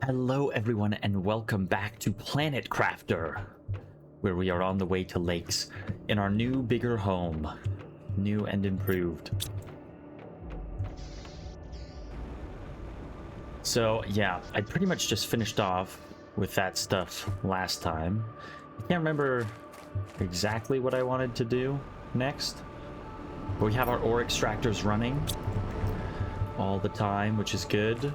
Hello everyone and welcome back to Planet Crafter, where we are on the way to lakes in our new bigger home. New and improved. So yeah, I pretty much just finished off with that stuff last time. I can't remember exactly what I wanted to do next. But we have our ore extractors running all the time, which is good.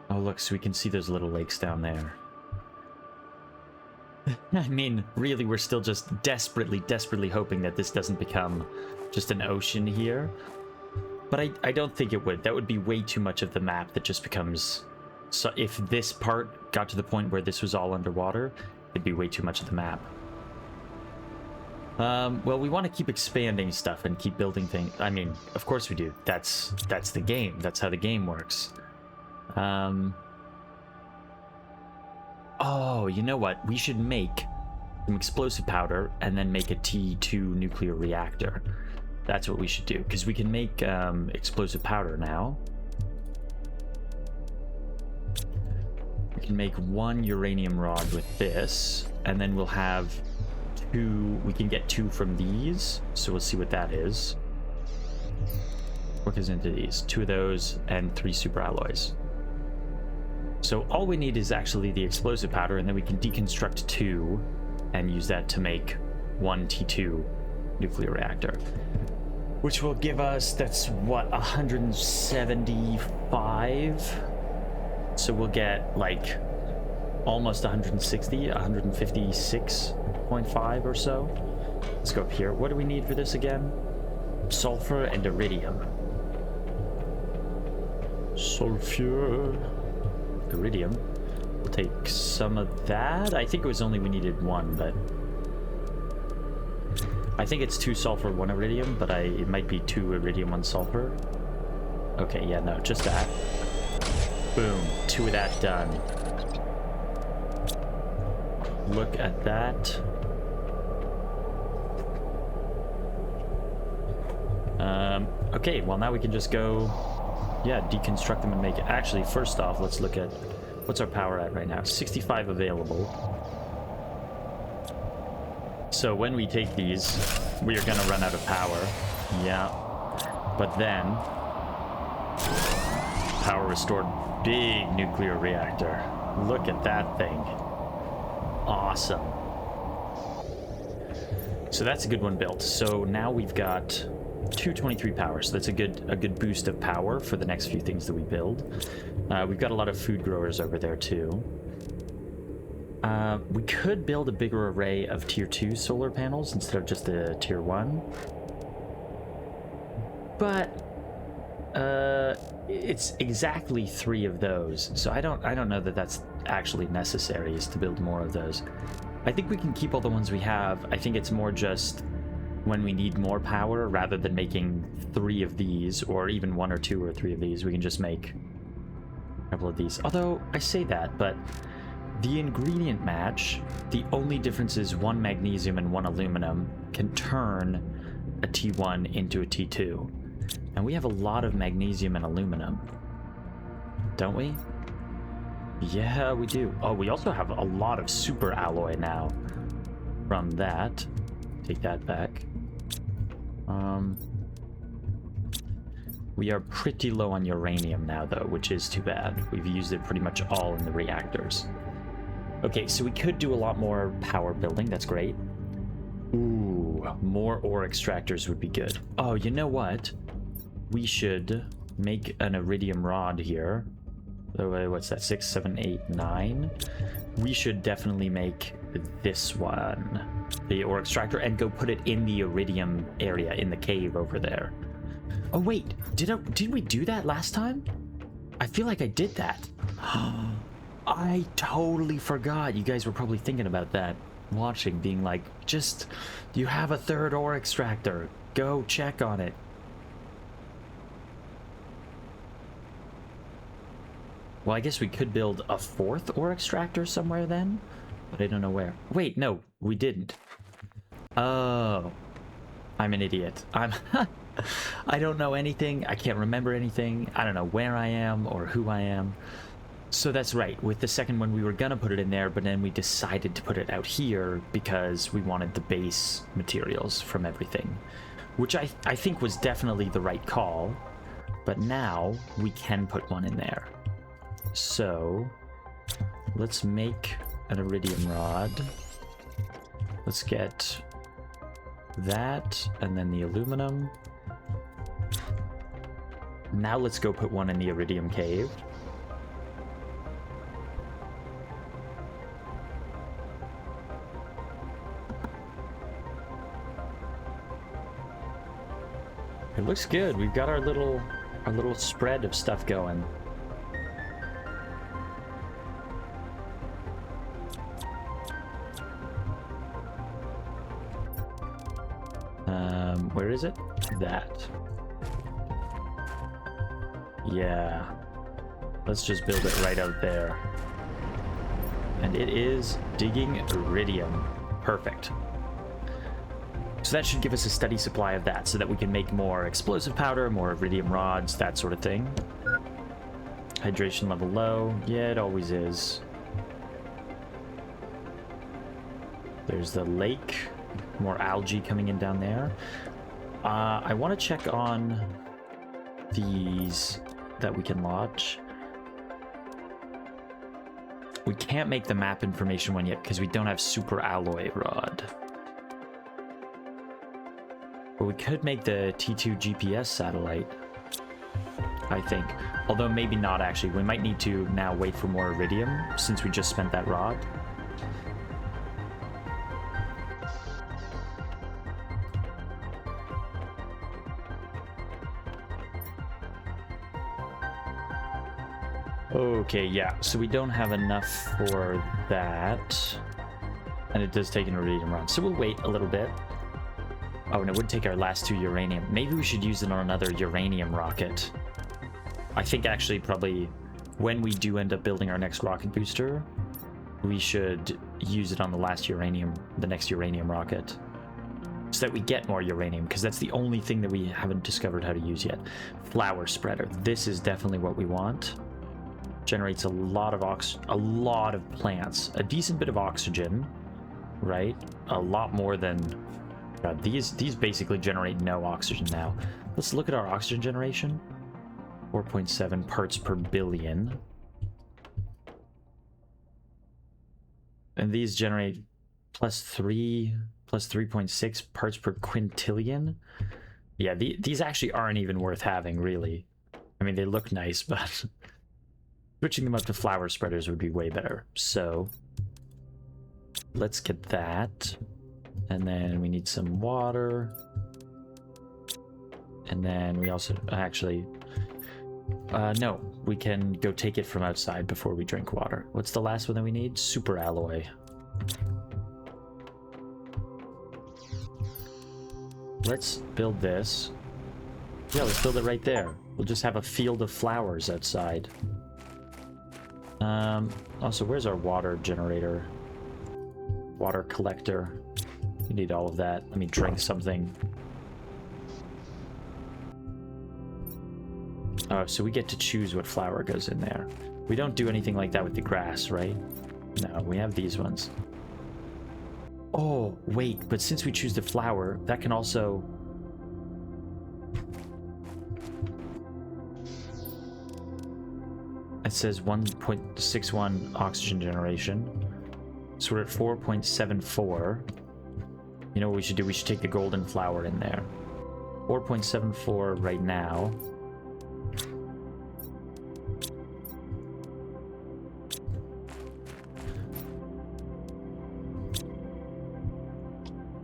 Oh look, so we can see those little lakes down there. I mean, really, we're still just desperately hoping that this doesn't become just an ocean here. But I don't think it would. That would be way too much of the map that just becomes... So if this part got to the point where this was all underwater, it'd be way too much of the map. Well, we want to keep expanding stuff and keep building things. I mean, of course we do. That's the game. That's how the game works. Oh, you know what? We should make some explosive powder and then make a T2 nuclear reactor. That's what we should do, because we can make explosive powder now. We can make one uranium rod with this, and then we'll have two. We can get two from these, so we'll see what that is. What goes into these? Two of those and 3 super alloys. So all we need is actually the explosive powder, and then we can deconstruct 2 and use that to make one T2 nuclear reactor. Which will give us, that's what, 175? So we'll get like almost 160, 156.5 or so. Let's go up here. What do we need for this again? Sulfur and iridium. Sulfur. Iridium. We'll take some of that. I think it was only we needed 1, but I think it's 2 sulfur, 1 iridium, but it might be 2 iridium, 1 sulfur. Okay, yeah, no, just that. Boom, 2 of that done. Look at that. Okay, well now we can just go, yeah, deconstruct them and make it. Actually, first off, let's look at what's our power at right now. 65 available. So when we take these, we are gonna run out of power. Yeah. But then power restored. Big nuclear reactor. Look at that thing. Awesome. So that's a good one built. So now we've got 223 power, so that's a good boost of power for the next few things that we build. We've got a lot of food growers over there too. We could build a bigger array of tier 2 solar panels instead of just the tier 1. But it's exactly 3 of those, so I don't know that that's actually necessary, is to build more of those. I think we can keep all the ones we have. I think it's more just when we need more power, rather than making 3 of these, or even 1 or 2 or 3 of these, we can just make a couple of these. Although, I say that, but the ingredient match, the only difference is 1 magnesium and 1 aluminum can turn a T1 into a T2. And we have a lot of magnesium and aluminum, don't we? Yeah, we do. Oh, we also have a lot of super alloy now from that. Take that back. We are pretty low on uranium now, though, which is too bad. We've used it pretty much all in the reactors. Okay, so we could do a lot more power building. That's great. Ooh, more ore extractors would be good. Oh, you know what? We should make an iridium rod here. What's that? 6, 7, 8, 9. We should definitely make this one, the ore extractor, and go put it in the iridium area in the cave over there. Oh wait, did we do that last time? I feel like I did that. I totally forgot. You guys were probably thinking about that, watching, being like, just, you have a 3rd ore extractor. Go check on it. Well, I guess we could build a 4th ore extractor somewhere then, but I don't know where. Wait, no, we didn't. Oh, I'm an idiot. I don't know anything. I can't remember anything. I don't know where I am or who I am. So that's right. With the second one, we were gonna put it in there, but then we decided to put it out here because we wanted the base materials from everything, which I think was definitely the right call. But now we can put one in there. So let's make an iridium rod. Let's get that and then the aluminum. Now let's go put one in the iridium cave. It looks good. We've got our little spread of stuff going. Where is it? That. Yeah. Let's just build it right out there. And it is digging iridium. Perfect. So that should give us a steady supply of that so that we can make more explosive powder, more iridium rods, that sort of thing. Hydration level low. Yeah, it always is. There's the lake. More algae coming in down there. I want to check on these that we can lodge. We can't make the map information one yet because we don't have super alloy rod. But we could make the T2 GPS satellite, I think. Although maybe not actually. We might need to now wait for more iridium since we just spent that rod. Okay, yeah, so we don't have enough for that. And it does take an iridium rod, so we'll wait a little bit. Oh, and it would take our last 2 uranium. Maybe we should use it on another uranium rocket. I think actually probably when we do end up building our next rocket booster, we should use it on the next uranium rocket. So that we get more uranium, because that's the only thing that we haven't discovered how to use yet. Flower spreader. This is definitely what we want. Generates a lot of plants, a decent bit of oxygen, right? A lot more than these basically generate no oxygen now. Let's look at our oxygen generation. 4.7 parts per billion. And these generate plus 3.6 parts per quintillion. Yeah, these actually aren't even worth having, really. I mean, they look nice, but switching them up to flower spreaders would be way better. So let's get that. And then we need some water. And then we also actually... no, we can go take it from outside before we drink water. What's the last one that we need? Super alloy. Let's build this. Yeah, let's build it right there. We'll just have a field of flowers outside. Also, where's our water generator? Water collector. We need all of that. Let me drink something. Oh, so we get to choose what flower goes in there. We don't do anything like that with the grass, right? No, we have these ones. Oh, wait, but since we choose the flower, that can also... It says 1.61 oxygen generation. So we're at 4.74. You know what we should do? We should take the golden flower in there. 4.74 right now.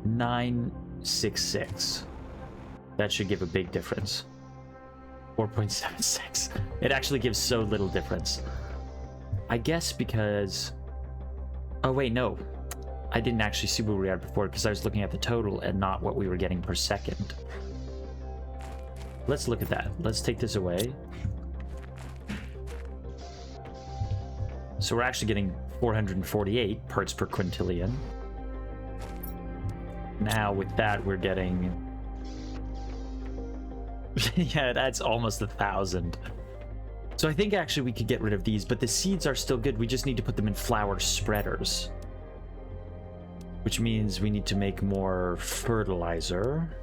$9.66. That should give a big difference. 4.76. It actually gives so little difference. I guess because... Oh wait, no. I didn't actually see where we were at before because I was looking at the total and not what we were getting per second. Let's look at that. Let's take this away. So we're actually getting 448 parts per quintillion. Now with that we're getting... yeah, that's almost 1,000. So I think actually we could get rid of these, but the seeds are still good. We just need to put them in flower spreaders. Which means we need to make more fertilizer.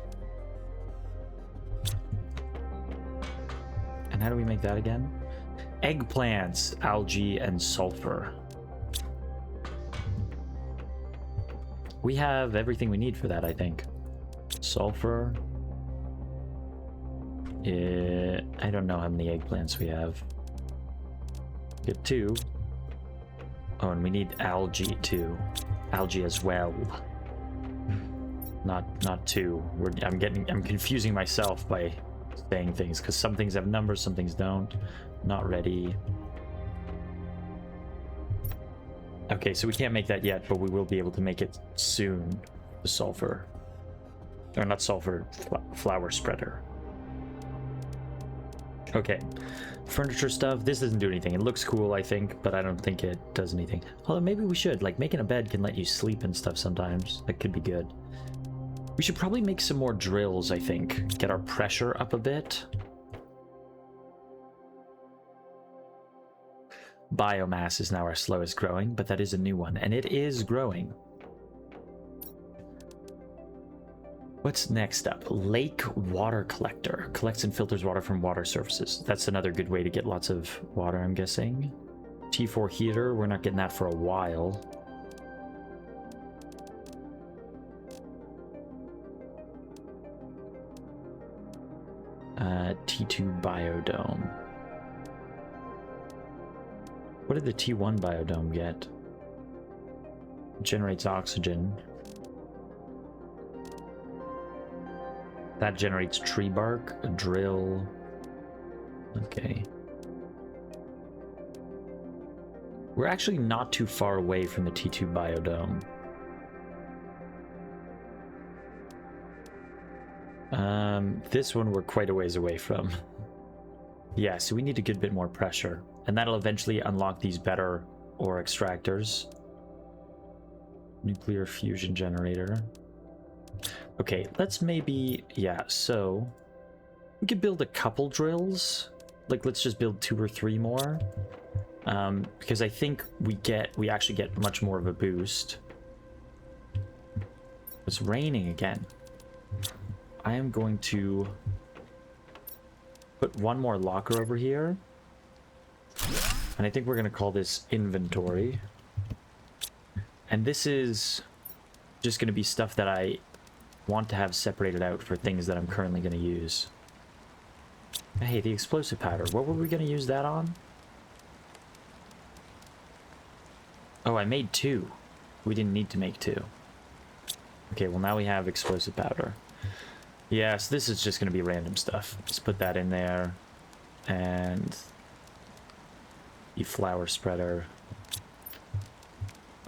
And how do we make that again? Eggplants, algae, and sulfur. We have everything we need for that, I think. Sulfur. I don't know how many eggplants we have. Get 2. Oh, and we need algae too. Algae as well. Not 2. I'm confusing myself by saying things because some things have numbers, some things don't. Not ready. Okay, so we can't make that yet, but we will be able to make it soon. The sulfur. Or not sulfur, flower spreader. Okay. Furniture stuff. This doesn't do anything. It looks cool, I think, but I don't think it does anything. Although maybe we should. Like, making a bed can let you sleep and stuff sometimes. That could be good. We should probably make some more drills, I think. Get our pressure up a bit. Biomass is now our slowest growing, but that is a new one, and it is growing. What's next up? Lake water collector. Collects and filters water from water surfaces. That's another good way to get lots of water, I'm guessing. T4 heater. We're not getting that for a while. T2 biodome. What did the T1 biodome get? It generates oxygen. That generates tree bark, a drill. Okay. We're actually not too far away from the T2 biodome. This one we're quite a ways away from. Yeah, so we need a good bit more pressure. And that'll eventually unlock these better ore extractors. Nuclear fusion generator. Okay, let's maybe... Yeah, so... we could build a couple drills. Like, let's just build 2 or 3 more. Because I think we actually get much more of a boost. It's raining again. I am going to put 1 more locker over here. And I think we're going to call this inventory. And this is just going to be stuff that I want to have separated out for things that I'm currently going to use. Hey, the explosive powder. What were we going to use that on? Oh, I made 2. We didn't need to make 2. Okay, well now we have explosive powder. Yeah, so this is just going to be random stuff. Just put that in there. And... the flower spreader.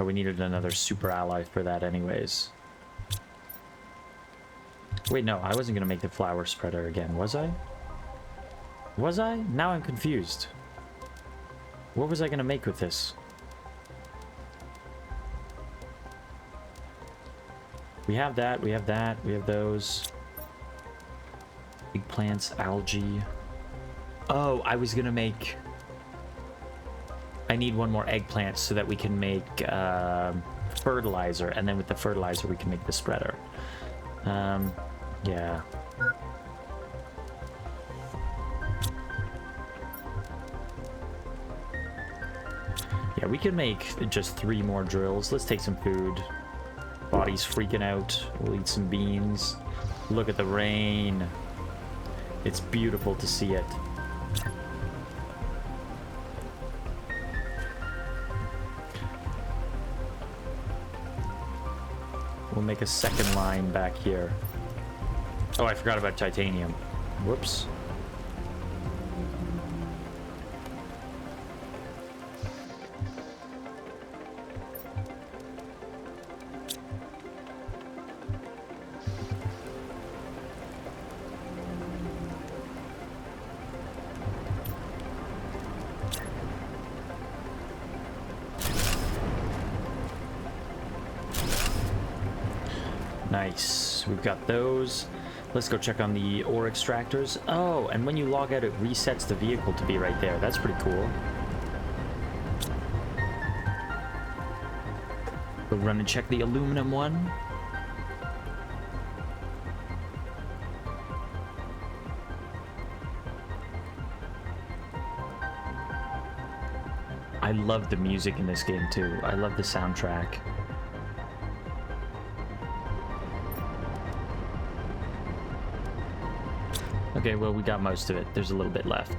Oh, we needed another super ally for that anyways. Wait, no, I wasn't going to make the flower spreader again, was I? Was I? Now I'm confused. What was I going to make with this? We have that, we have that, we have those. Big plants, algae. Oh, I was going to make... I need 1 more eggplant so that we can make fertilizer, and then with the fertilizer we can make the spreader. Yeah. Yeah, we can make just 3 more drills. Let's take some food. Body's freaking out. We'll eat some beans. Look at the rain. It's beautiful to see it. We'll make a second line back here. Oh, I forgot about titanium. Whoops. Nice. We've got those. Let's go check on the ore extractors. Oh, and when you log out, it resets the vehicle to be right there. That's pretty cool. We'll run and check the aluminum one. I love the music in this game too. I love the soundtrack. Okay, well, we got most of it. There's a little bit left.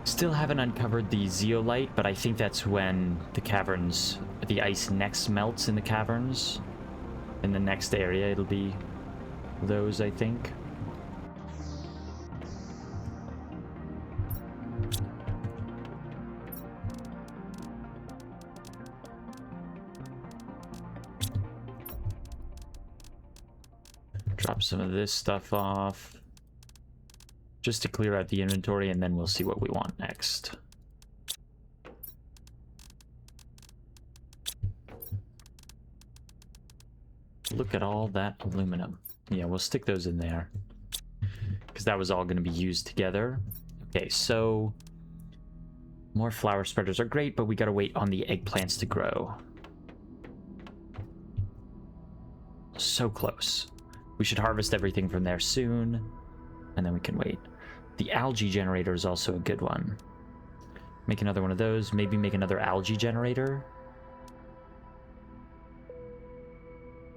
Still haven't uncovered the zeolite, but I think that's when the caverns, the ice next melts in the caverns. In the next area, it'll be those, I think. Drop some of this stuff off just to clear out the inventory, and then we'll see what we want next. Look at all that aluminum. Yeah, we'll stick those in there because that was all going to be used together. Okay, so more flower spreaders are great, but we got to wait on the eggplants to grow. So close. We should harvest everything from there soon, and then we can wait. The algae generator is also a good one. Make another one of those. Maybe make another algae generator.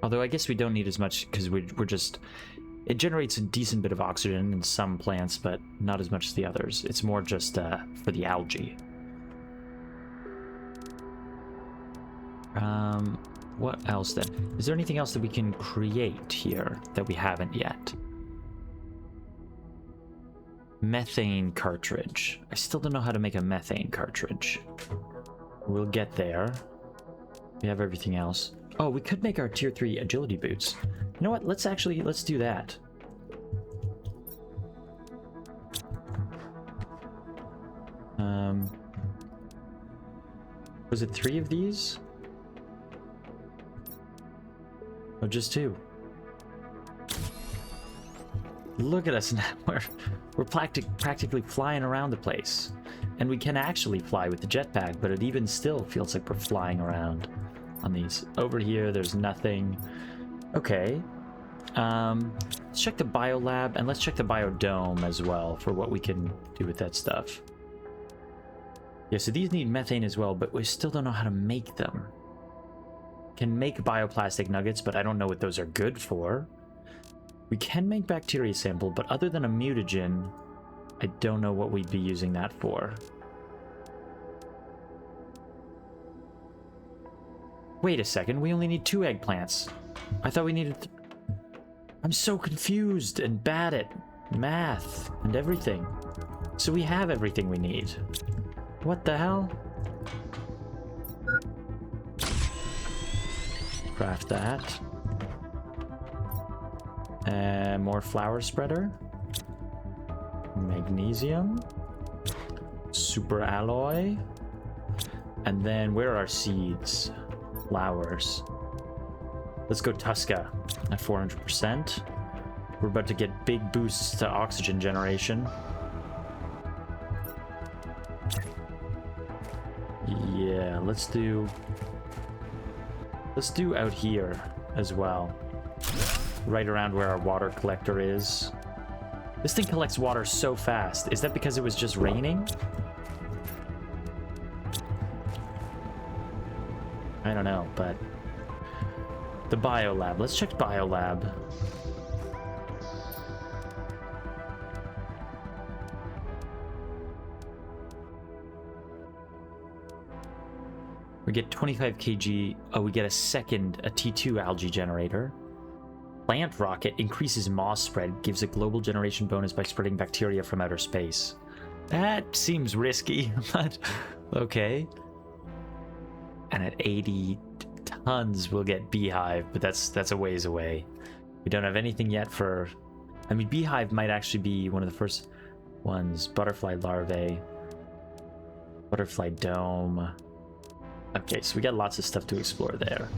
Although I guess we don't need as much because we're just... It generates a decent bit of oxygen in some plants, but not as much as the others. It's more just for the algae. What else then? Is there anything else that we can create here that we haven't yet? Methane cartridge. I still don't know how to make a methane cartridge. We'll get there. We have everything else. Oh, we could make our tier 3 agility boots. You know what? Let's do that. Was it 3 of these? Oh, just 2. Look at us now. We're practically flying around the place. And we can actually fly with the jetpack, but it even still feels like we're flying around on these. Over here, there's nothing. Okay. Let's check the biolab, and let's check the biodome as well for what we can do with that stuff. Yeah, so these need methane as well, but we still don't know how to make them. Can make bioplastic nuggets, but I don't know what those are good for. We can make bacteria sample, but other than a mutagen, I don't know what we'd be using that for. Wait a second, we only need 2 eggplants. I thought we needed... I'm so confused and bad at math and everything. So we have everything we need. What the hell? Craft that. More flower spreader. Magnesium. Super alloy. And then where are our seeds? Flowers. Let's go Tusca at 400%. We're about to get big boosts to oxygen generation. Yeah, let's do out here as well. Right around where our water collector is. This thing collects water so fast. Is that because it was just raining? I don't know, but... The biolab. Let's check biolab. We get 25 kg. Oh, we get a T2 algae generator. Plant rocket increases moss spread, gives a global generation bonus by spreading bacteria from outer space. That seems risky, but okay. And at 80 tons, we'll get beehive, but that's a ways away. We don't have anything yet for... I mean, beehive might actually be one of the first ones. Butterfly larvae. Butterfly dome. Okay, so we got lots of stuff to explore there.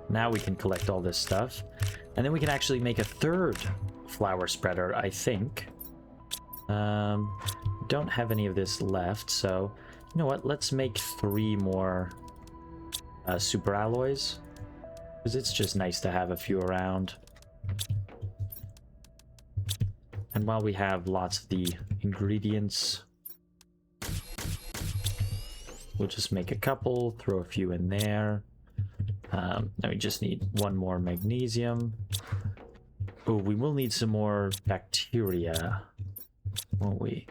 Now we can collect all this stuff. And then we can actually make a third flower spreader, I think. Don't have any of this left, so... You know what? Let's make 3 more super alloys. Because it's just nice to have a few around. And while we have lots of the ingredients, we'll just make a couple, throw a few in there. Now we just need 1 more magnesium. Oh, we will need some more bacteria, won't we?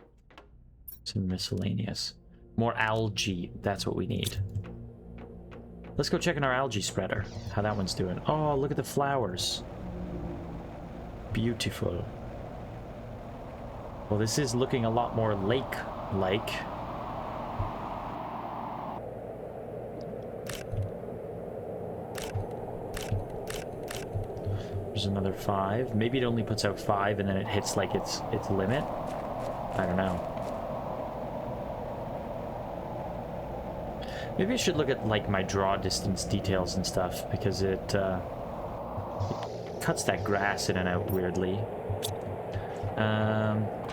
Some miscellaneous. More algae, that's what we need. Let's go check on our algae spreader, how that one's doing. Oh, look at the flowers. Beautiful. Well, this is looking a lot more lake-like. There's another 5. Maybe it only puts out 5 and then it hits like its limit. I don't know. Maybe I should look at like my draw distance details and stuff, because it cuts that grass in and out weirdly.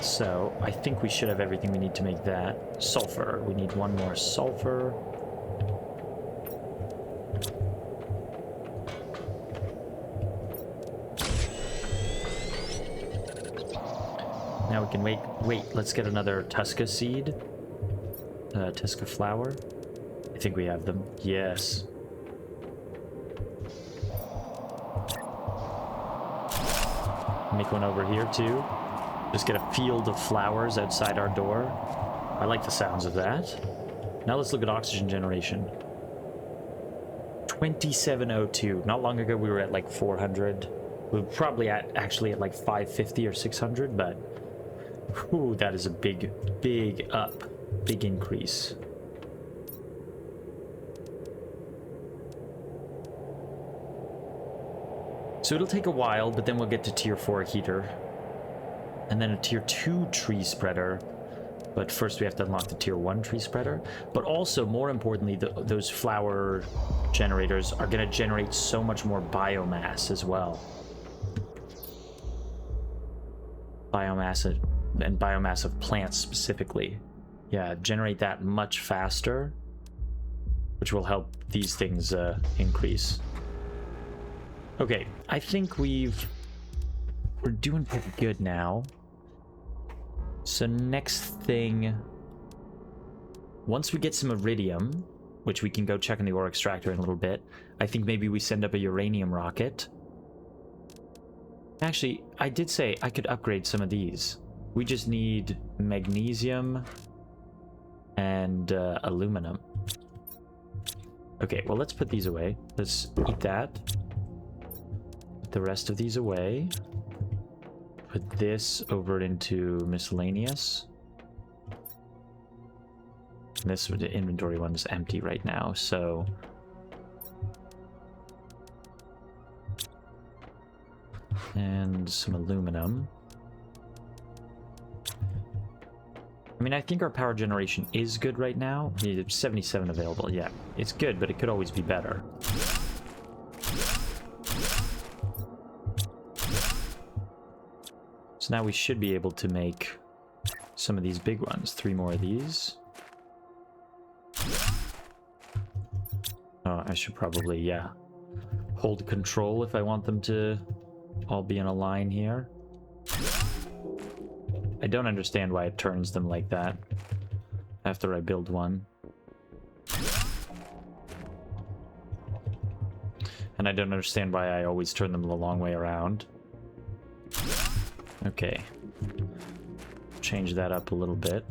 So I think we should have everything we need to make that. Sulfur. We need 1 more sulfur. Now we can wait, let's get another Tusca seed. Tusca flower. I think we have them. Yes. Make one over here too. Just get a field of flowers outside our door. I like the sounds of that. Now let's look at oxygen generation. 2702. Not long ago we were at like 400. We were probably actually at like 550 or 600, but whew, that is a big increase. So it'll take a while, but then we'll get to tier 4 heater. And then a tier 2 tree spreader. But first we have to unlock the tier 1 tree spreader. But also, more importantly, those flower generators are going to generate so much more biomass as well. Biomass and biomass of plants specifically. Yeah, generate that much faster, which will help these things increase. Okay, I think we're doing pretty good now. So next thing, once we get some iridium, which we can go check on the ore extractor in a little bit, I think maybe we send up a uranium rocket. Actually, I did say I could upgrade some of these. We just need magnesium and aluminum. Okay, well, let's put these away. Let's eat that. Put the rest of these away. Put this over into miscellaneous. And this the inventory one is empty right now, so and some aluminum. I mean, I think our power generation is good right now. There's 77 available. Yeah, it's good, but it could always be better. So now we should be able to make some of these big ones. 3 more of these. Oh, I should probably, yeah, hold control if I want them to all be in a line here. I don't understand why it turns them like that after I build one. And I don't understand why I always turn them the long way around. Okay. Change that up a little bit.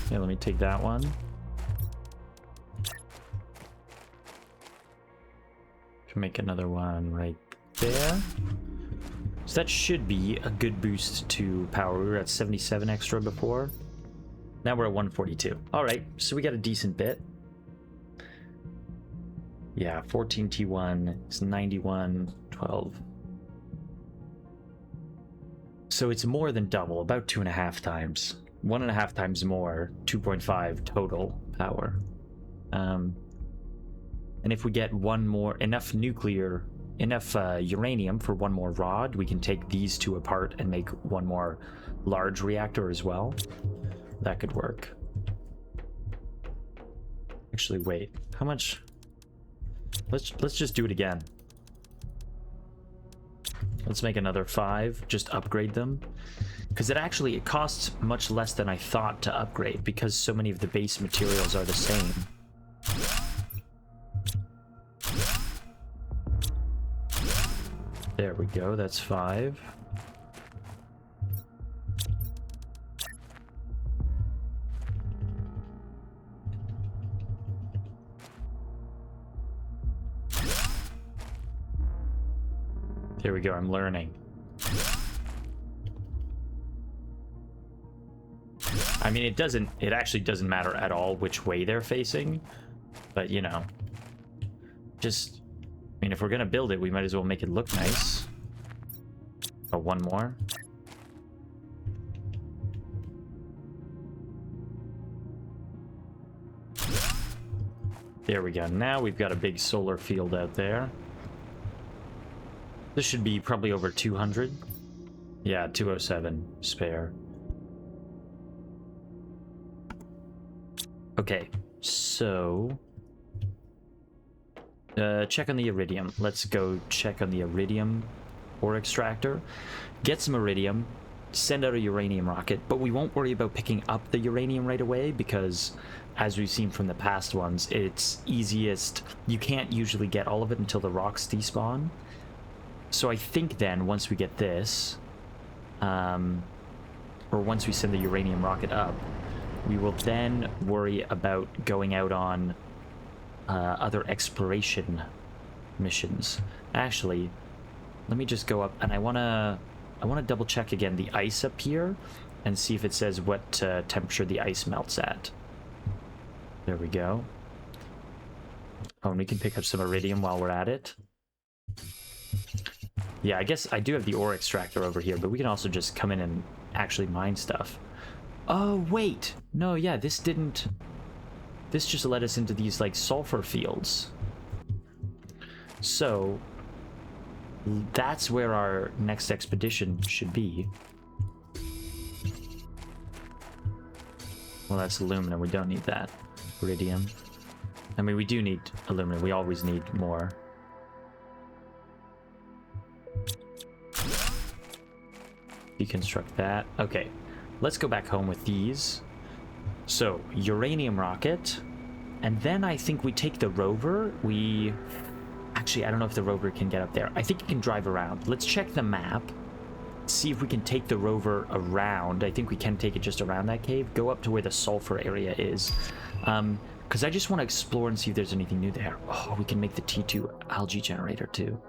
Yeah, let me take that one. Can make another one right there. So that should be a good boost to power. We were at 77 extra before. Now we're at 142. All right, so we got a decent bit. Yeah, 14 T1 is 91, 12. So it's more than double, about 2.5 times. 1.5 times more, 2.5 total power. And if we get enough uranium for one more rod, we can take these two apart and make one more large reactor as well. That could work. Actually, wait, how much? Let's just do it again. Let's make another 5, just upgrade them. Because it costs much less than I thought to upgrade, because so many of the base materials are the same. There we go, that's 5. There we go, I'm learning. I mean, it actually doesn't matter at all which way they're facing, but you know, just, I mean, if we're gonna build it, we might as well make it look nice. Oh, one more. There we go, now we've got a big solar field out there. This should be probably over 200. Yeah, 207 spare. Okay, so check on the iridium. Let's go check on the iridium ore extractor. Get some iridium, send out a uranium rocket, but we won't worry about picking up the uranium right away because, as we've seen from the past ones, it's easiest. You can't usually get all of it until the rocks despawn. So I think then, once we get this, or once we send the uranium rocket up, we will then worry about going out on other exploration missions. Actually, let me just go up, and I wanna double check again the ice up here, and see if it says what temperature the ice melts at. There we go. Oh, and we can pick up some iridium while we're at it. Yeah, I guess I do have the ore extractor over here, but we can also just come in and actually mine stuff. Oh, wait! No, yeah, this just led us into these, like, sulfur fields. So, that's where our next expedition should be. Well, that's aluminum, we don't need that. Iridium. I mean, we do need aluminum, we always need more. Deconstruct that. Okay, let's go back home with these. So, uranium rocket. And then I think we take the rover. Actually, I don't know if the rover can get up there. I think it can drive around. Let's check the map. See if we can take the rover around. I think we can take it just around that cave. Go up to where the sulfur area is. Because I just want to explore and see if there's anything new there. Oh, we can make the T2 algae generator too.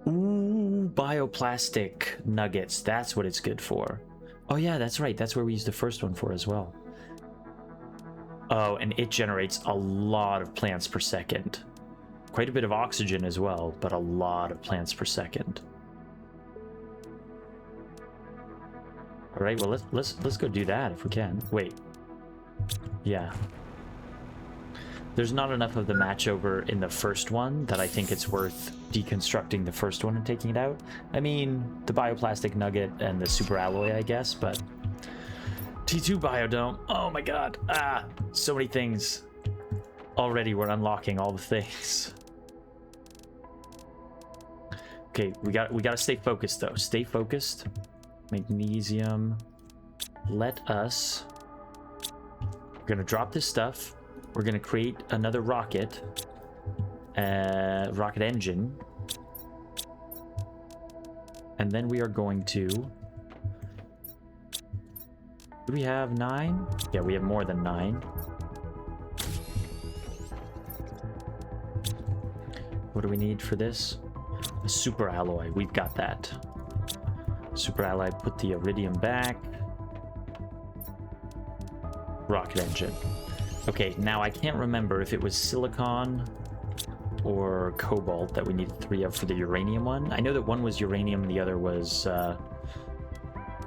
Ooh, bioplastic nuggets. That's what it's good for. Oh yeah, that's right. That's where we used the first one for as well. Oh, and it generates a lot of plants per second. Quite a bit of oxygen as well, but a lot of plants per second. All right, well let's go do that if we can. Wait. Yeah. There's not enough of the match over in the first one that I think it's worth deconstructing the first one and taking it out. I mean, the bioplastic nugget and the super alloy, I guess, but T2 biodome. Oh my god. Ah, so many things. Already we're unlocking all the things. Okay, we gotta stay focused though. Stay focused. Magnesium. Let us. We're gonna drop this stuff. We're gonna create another rocket. Rocket engine. And then we are going to. Do we have 9? Yeah, we have more than 9. What do we need for this? A super alloy. We've got that. Super alloy, put the iridium back. Rocket engine. Okay, now I can't remember if it was silicon or cobalt that we needed 3 of for the uranium one. I know that one was uranium, the other was,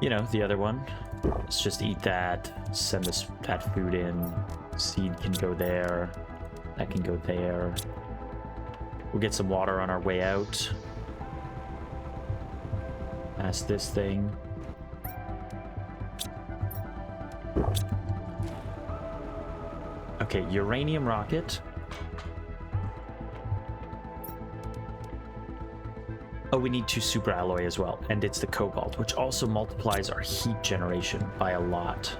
you know, the other one. Let's just eat that, send that food in. Seed can go there. That can go there. We'll get some water on our way out. Past this thing. Okay, uranium rocket. Oh, we need 2 super alloy as well, and it's the cobalt, which also multiplies our heat generation by a lot.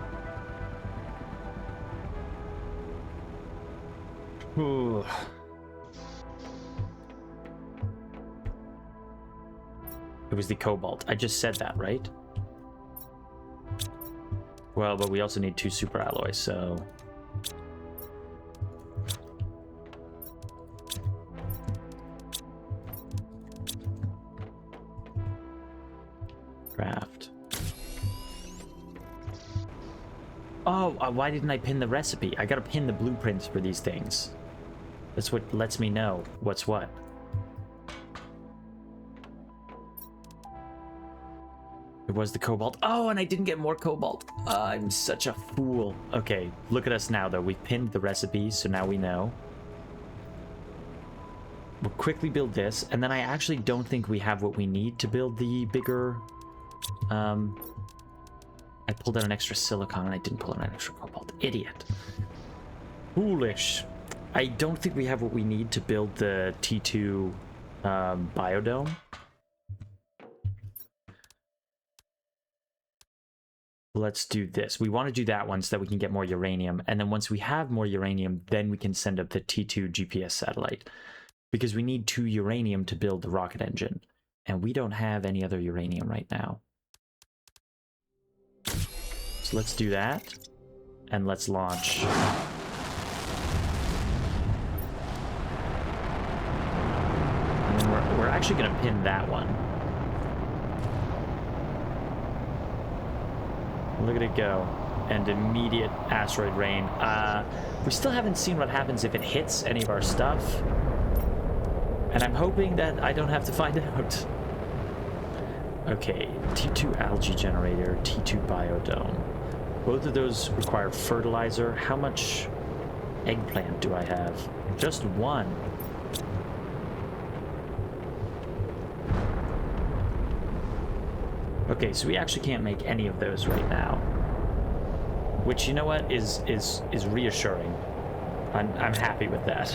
Ooh. It was the cobalt. I just said that, right? Well, but we also need 2 super alloys, so... Craft. Oh, why didn't I pin the recipe? I gotta pin the blueprints for these things. That's what lets me know what's what. It was the cobalt. Oh, and I didn't get more cobalt. I'm such a fool. Okay, look at us now, though. We've pinned the recipe, so now we know. We'll quickly build this, and then I actually don't think we have what we need to build the bigger... I pulled out an extra silicon, and I didn't pull out an extra cobalt. Idiot. Foolish. I don't think we have what we need to build the T2 biodome. Let's do this. We want to do that one so that we can get more uranium. And then once we have more uranium, then we can send up the T2 GPS satellite. Because we need 2 uranium to build the rocket engine. And we don't have any other uranium right now. So let's do that. And let's launch. And then we're actually going to pin that one. Look at it go. And immediate asteroid rain. We still haven't seen what happens if it hits any of our stuff. And I'm hoping that I don't have to find out. Okay, T2 algae generator, T2 biodome. Both of those require fertilizer. How much eggplant do I have? Just 1. Okay, so we actually can't make any of those right now. Which, you know what, is reassuring. I'm happy with that.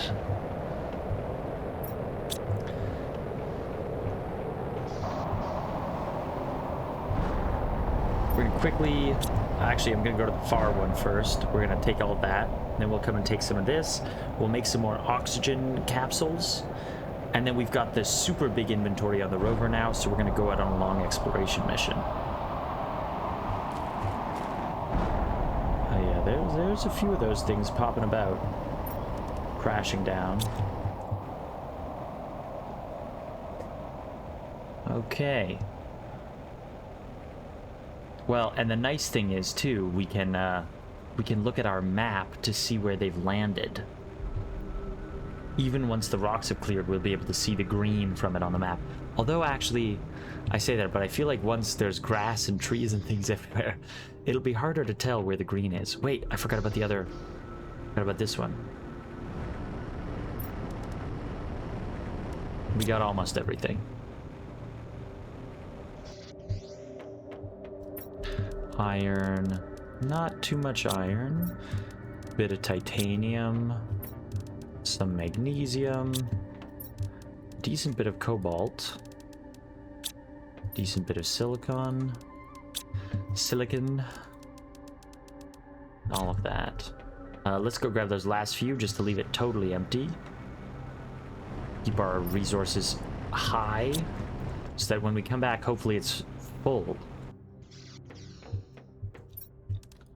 We're gonna quickly... Actually, I'm gonna go to the far one first. We're gonna take all of that. Then we'll come and take some of this. We'll make some more oxygen capsules. And then we've got this super big inventory on the rover now, so we're going to go out on a long exploration mission. Oh yeah, there's a few of those things popping about. Crashing down. Okay. Well, and the nice thing is, too, we can look at our map to see where they've landed. Even once the rocks have cleared, we'll be able to see the green from it on the map. Although, actually, I say that, but I feel like once there's grass and trees and things everywhere, it'll be harder to tell where the green is. Wait, I forgot about the other... I forgot about this one. We got almost everything. Iron. Not too much iron. Bit of titanium. Some magnesium, decent bit of cobalt, decent bit of silicon, all of that. Let's go grab those last few just to leave it totally empty. Keep our resources high so that when we come back, hopefully it's full.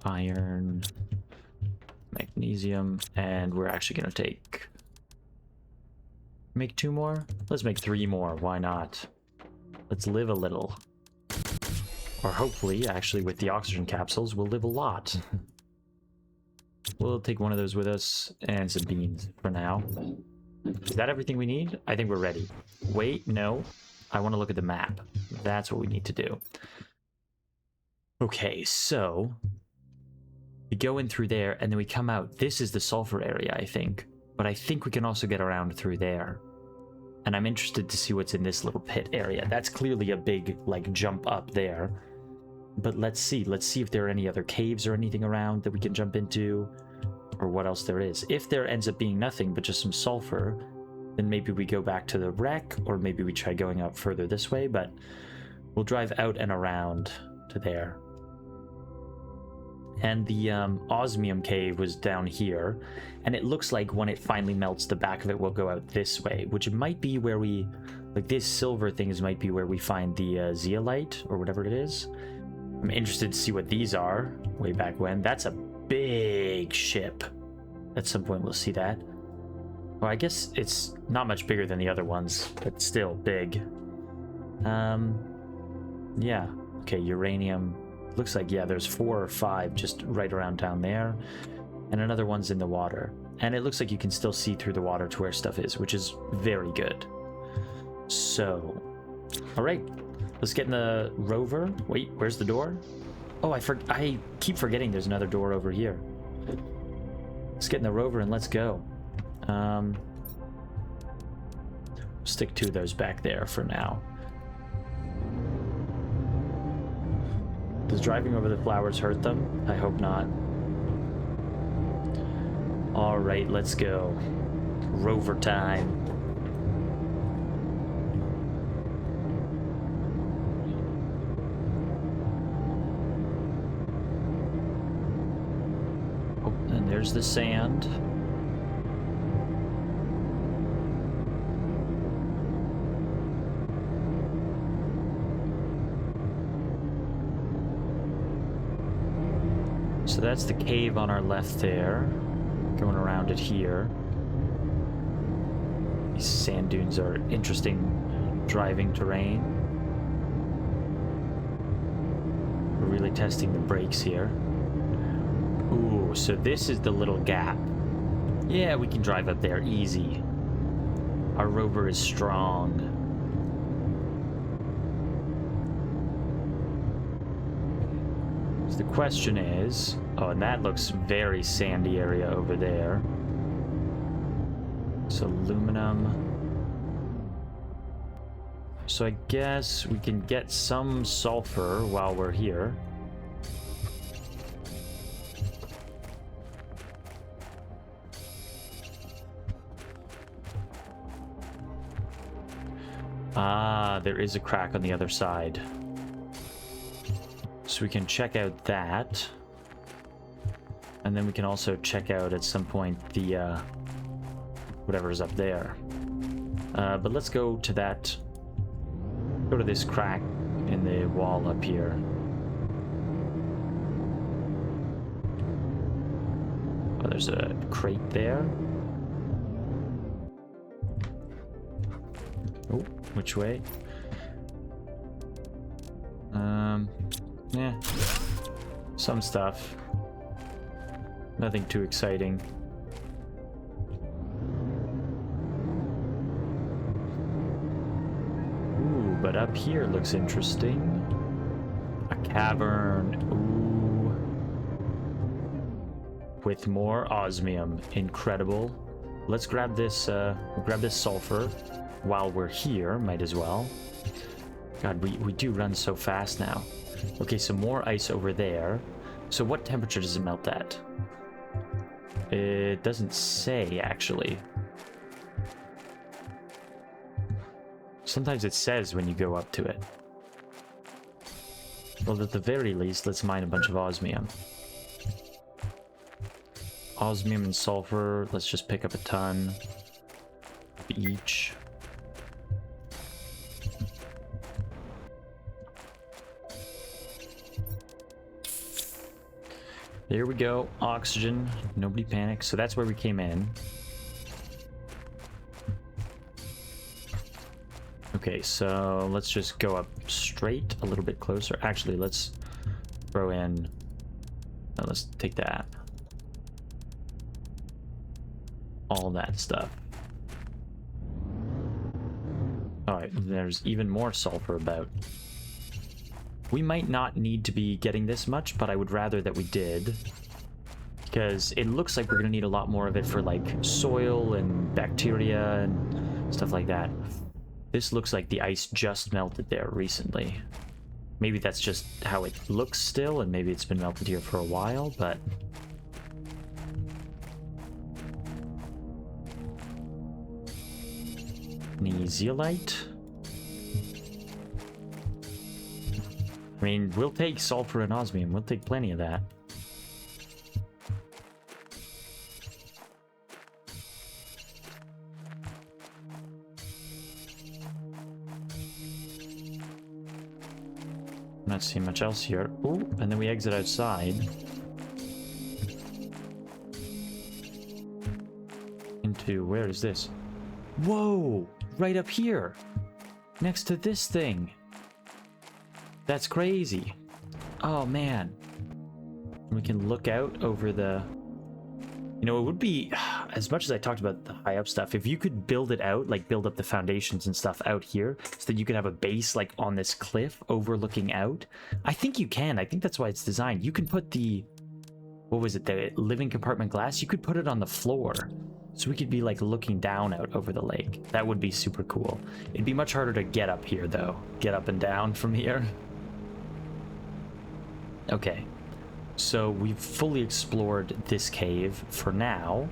Iron. Magnesium, and we're actually going to make 2 more? Let's make 3 more, why not? Let's live a little. Or hopefully, actually, with the oxygen capsules, we'll live a lot. We'll take one of those with us, and some beans for now. Is that everything we need? I think we're ready. Wait, no. I want to look at the map. That's what we need to do. Okay, so we go in through there and then we come out. This is the sulfur area, I think. But I think we can also get around through there. And I'm interested to see what's in this little pit area. That's clearly a big, like, jump up there. But let's see. Let's see if there are any other caves or anything around that we can jump into. Or what else there is. If there ends up being nothing but just some sulfur, then maybe we go back to the wreck, or maybe we try going out further this way, but we'll drive out and around to there. And the osmium cave was down here, and it looks like when it finally melts, the back of it will go out this way, which might be where we, like, these silver things might be where we find the zeolite, or whatever it is. I'm interested to see what these are, way back when. That's a big ship. At some point we'll see that. Well, I guess it's not much bigger than the other ones, but still big. Yeah. Okay, uranium. Looks like, yeah, there's 4 or 5 just right around down there. And another one's in the water. And it looks like you can still see through the water to where stuff is, which is very good. So, all right. Let's get in the rover. Wait, where's the door? Oh, I keep forgetting there's another door over here. Let's get in the rover and let's go. Stick 2 of those back there for now. Does driving over the flowers hurt them? I hope not. All right, let's go. Rover time. Oh, and there's the sand. So that's the cave on our left there. Going around it here. These sand dunes are interesting driving terrain. We're really testing the brakes here. Ooh, so this is the little gap. Yeah, we can drive up there easy. Our rover is strong. The question is, oh, and that looks very sandy area over there. So aluminum. So I guess we can get some sulfur while we're here. Ah, there is a crack on the other side. So we can check out that. And then we can also check out at some point the whatever's up there. But let's go to that. Go to this crack in the wall up here. Oh, there's a crate there. Oh, which way? Yeah, some stuff. Nothing too exciting. Ooh, but up here looks interesting. A cavern. Ooh. With more osmium. Incredible. Let's grab this, grab this sulfur while we're here. Might as well. God, we do run so fast now. Okay, so more ice over there. So what temperature does it melt at? It doesn't say, actually. Sometimes it says when you go up to it. Well, at the very least, let's mine a bunch of osmium. Osmium and sulfur, let's just pick up a ton of each. There we go. Oxygen. Nobody panic. So that's where we came in. Okay, so let's just go up straight a little bit closer. Actually, let's throw in... No, let's take that. All that stuff. Alright, there's even more sulfur about. We might not need to be getting this much, but I would rather that we did. Because it looks like we're going to need a lot more of it for, like, soil and bacteria and stuff like that. This looks like the ice just melted there recently. Maybe that's just how it looks still, and maybe it's been melted here for a while, but... Neesiolite? I mean, we'll take sulfur and osmium. We'll take plenty of that. I'm not seeing much else here. Ooh, and then we exit outside. Into, where is this? Whoa! Right up here! Next to this thing! That's crazy! Oh man. We can look out over the... You know, it would be, as much as I talked about the high up stuff, if you could build it out, like build up the foundations and stuff out here, so that you could have a base like on this cliff overlooking out. I think you can. I think that's why it's designed. You can put the, what was it, the living compartment glass? You could put it on the floor. So we could be like looking down out over the lake. That would be super cool. It'd be much harder to get up here though. Get up and down from here. Okay. So we've fully explored this cave for now,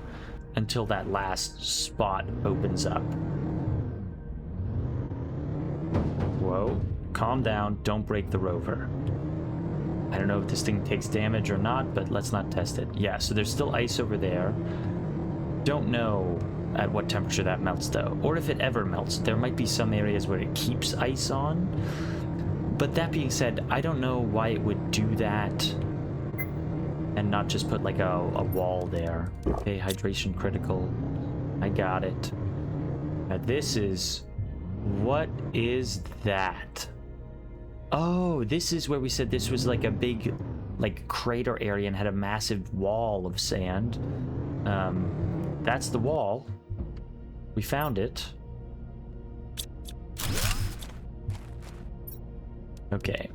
until that last spot opens up. Whoa, calm down, don't break the rover. I don't know if this thing takes damage or not, but let's not test it. Yeah, so there's still ice over there. Don't know at what temperature that melts though, or if it ever melts. There might be some areas where it keeps ice on. But that being said, I don't know why it would do that and not just put like a wall there. Okay, hydration critical. I got it. Now this is... What is that? Oh, this is where we said this was like a big like crater area and had a massive wall of sand. That's the wall. We found it. Okay.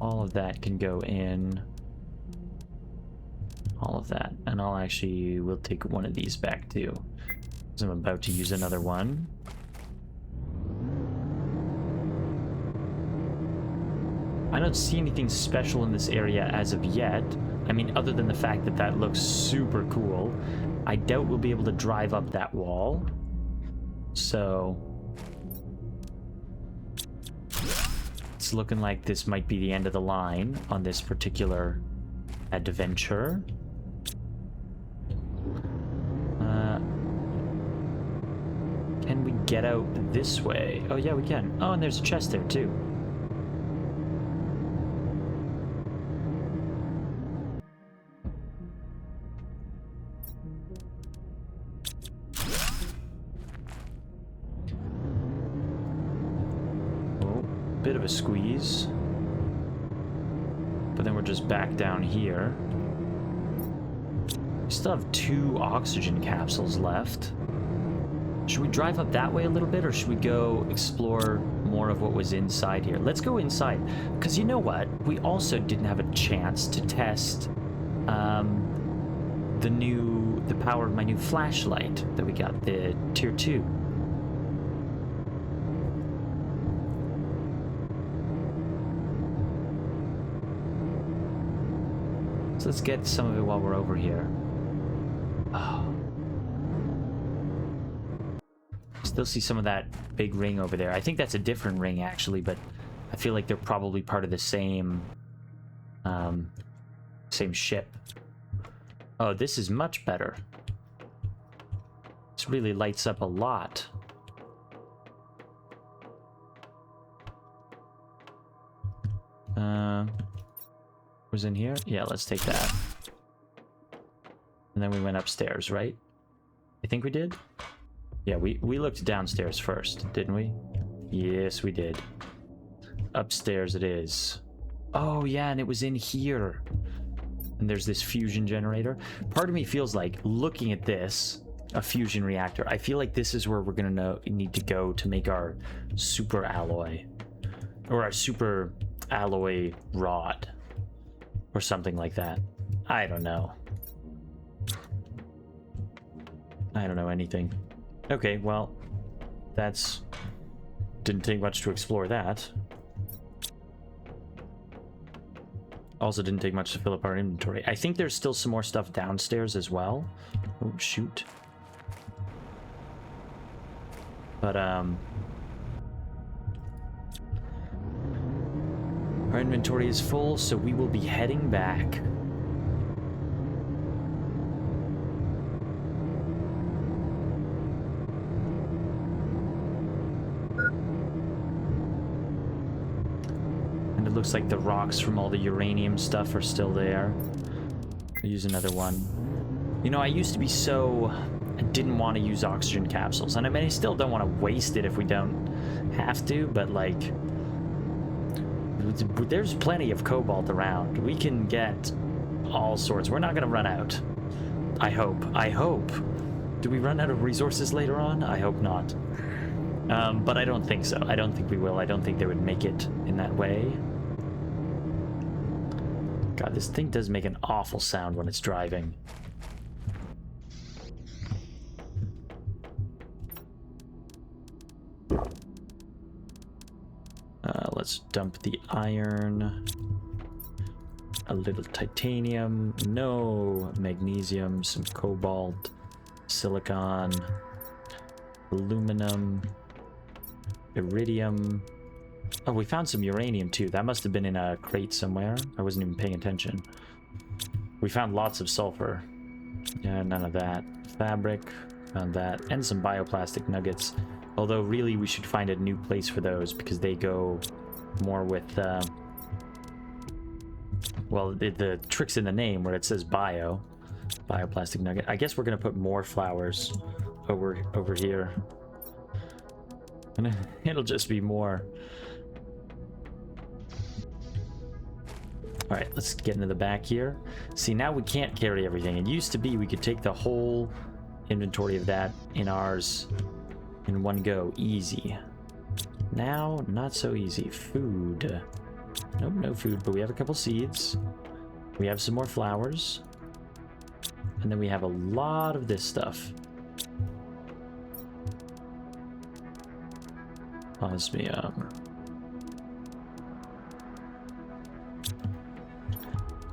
All of that can go in. All of that. And we'll take one of these back too, because I'm about to use another one. I don't see anything special in this area as of yet. I mean, other than the fact that that looks super cool. I doubt we'll be able to drive up that wall. So... it's looking like this might be the end of the line on this particular adventure. Can we get out this way? Oh yeah, we can. Oh, and there's a chest there too. Bit of a squeeze, but then we're just back down here. We still have 2 oxygen capsules left. Should we drive up that way a little bit, or should we go explore more of what was inside here? Let's go inside, because you know what? We also didn't have a chance to test the power of my new flashlight that we got, the tier 2. So let's get some of it while we're over here. Oh. Still see some of that big ring over there. I think that's a different ring actually, but I feel like they're probably part of the same same ship. Oh, this is much better. This really lights up a lot. Was in here? Yeah, let's take that. And then we went upstairs, right? I think we did? Yeah, we looked downstairs first, didn't we? Yes, we did. Upstairs it is. Oh, yeah, and it was in here. And there's this fusion generator. Part of me feels like looking at this, a fusion reactor. I feel like this is where we're gonna need to go to make our super alloy, or our super alloy rod, or something like that. I don't know. I don't know anything. Okay, well, that's... didn't take much to explore that. Also didn't take much to fill up our inventory. I think there's still some more stuff downstairs as well. Oh, shoot. But, our inventory is full, so we will be heading back. And it looks like the rocks from all the uranium stuff are still there. I'll use another one. You know, I used to be so... I didn't want to use oxygen capsules. And I mean, I still don't want to waste it if we don't have to, but like... there's plenty of cobalt around. We can get all sorts. We're not going to run out. I hope. I hope. Do we run out of resources later on? I hope not. But I don't think so. I don't think we will. I don't think they would make it in that way. God, this thing does make an awful sound when it's driving. Let's dump the iron. A little titanium. No magnesium. Some cobalt. Silicon. Aluminum. Iridium. Oh, we found some uranium too. That must have been in a crate somewhere. I wasn't even paying attention. We found lots of sulfur. Yeah, none of that. Fabric. Found that. And some bioplastic nuggets. Although, really, we should find a new place for those because they go more with, well, the trick's in the name where it says bioplastic nugget. I guess we're going to put more flowers over here. And it'll just be more. All right, let's get into the back here. See, now we can't carry everything. It used to be we could take the whole inventory of that in ours in one go, easy. Now, not so easy. Food. Nope, no food, but we have a couple seeds. We have some more flowers. And then we have a lot of this stuff. Osmium.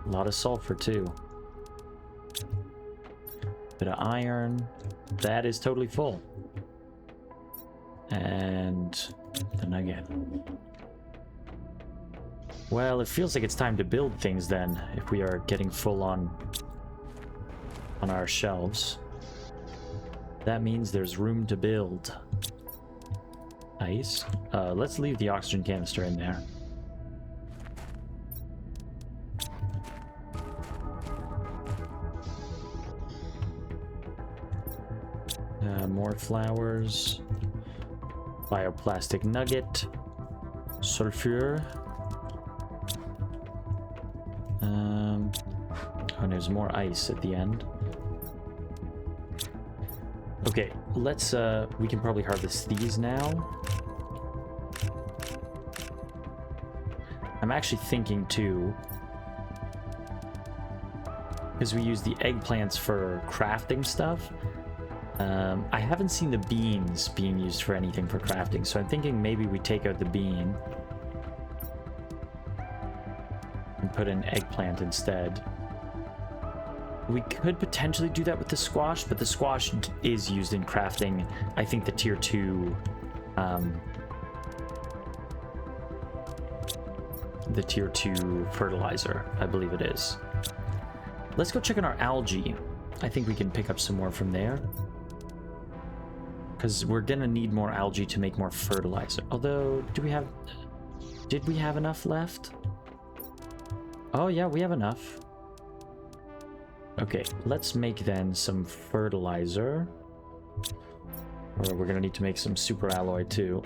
A lot of sulfur, too. Bit of iron. That is totally full. And the nugget. Well, it feels like it's time to build things then, if we are getting full on our shelves. That means there's room to build. Nice. Let's leave the oxygen canister in there. More flowers. Bioplastic nugget. Sulfur. Oh, and there's more ice at the end. Okay, let's, we can probably harvest these now. I'm actually thinking too, because we use the eggplants for crafting stuff. I haven't seen the beans being used for anything for crafting, so I'm thinking maybe we take out the bean and put an eggplant instead. We could potentially do that with the squash, but the squash is used in crafting, I think, the tier 2 the tier 2 fertilizer, I believe it is. Let's go check on our algae. I think we can pick up some more from there, because we're gonna need more algae to make more fertilizer. Although, did we have enough left? Oh yeah, we have enough. Okay, let's make then some fertilizer. Or we're gonna need to make some super alloy too.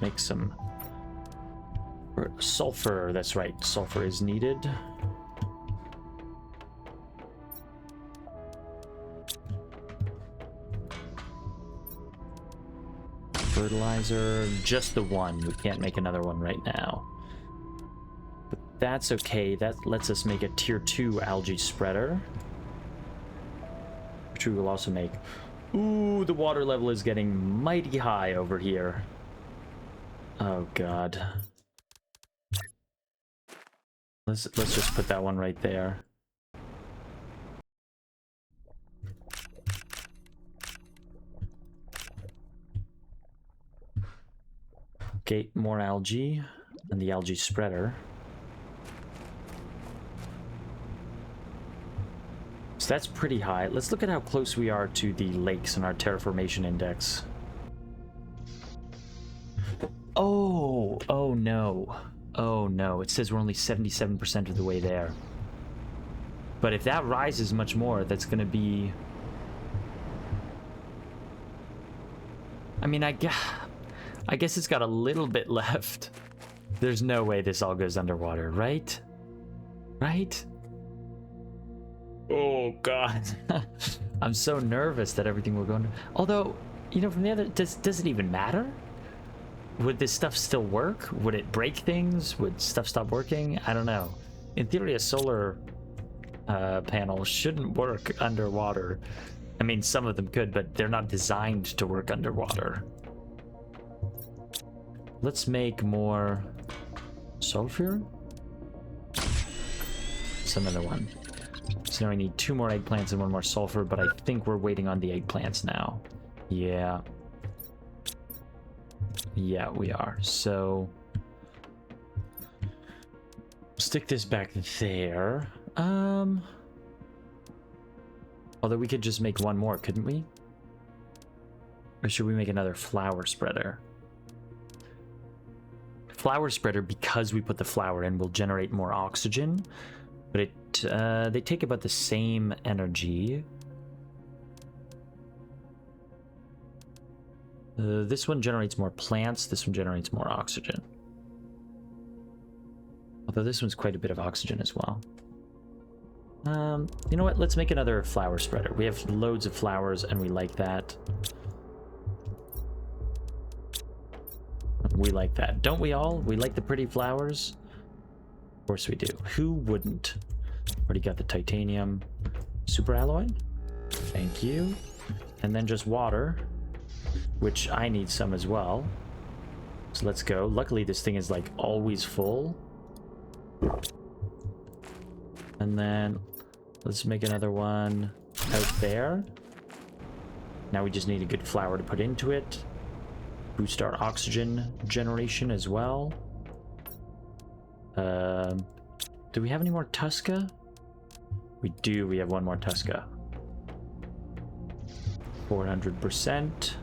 Let's make some sulfur. That's right, sulfur is needed. Fertilizer, just the one. We can't make another one right now. But that's okay. That lets us make a tier 2 algae spreader. Which we will also make. Ooh, the water level is getting mighty high over here. Oh god. Let's just put that one right there. Okay, more algae and the algae spreader. So that's pretty high. Let's look at how close we are to the lakes in our terraformation index. Oh no. Oh no, it says we're only 77% of the way there. But if that rises much more, that's gonna be... I mean, I guess it's got a little bit left. There's no way this all goes underwater, right? Right? Oh god. I'm so nervous that everything will go under. Although, you know, from the other, does it even matter? Would this stuff still work? Would it break things? Would stuff stop working? I don't know. In theory, a solar panel shouldn't work underwater. I mean, some of them could, but they're not designed to work underwater. Let's make more sulfur. It's another one. So now we need 2 more eggplants and 1 more sulfur, but I think we're waiting on the eggplants now. Yeah. Yeah, we are. So stick this back there. Although we could just make 1 more, couldn't we? Or should we make another flower spreader? Flower spreader, because we put the flower in, will generate more oxygen, but they take about the same energy. This one generates more plants, this one generates more oxygen. Although this one's quite a bit of oxygen as well. You know what? Let's make another flower spreader. We have loads of flowers and we like that. We like that. Don't we all? We like the pretty flowers? Of course we do. Who wouldn't? Already got the titanium super alloy. Thank you. And then just water, which I need some as well. So let's go. Luckily this thing is like always full. And then let's make another one out there. Now we just need a good flower to put into it. Boost our oxygen generation as well. Do we have any more Tusca? We do. We have 1 more Tusca. 400%.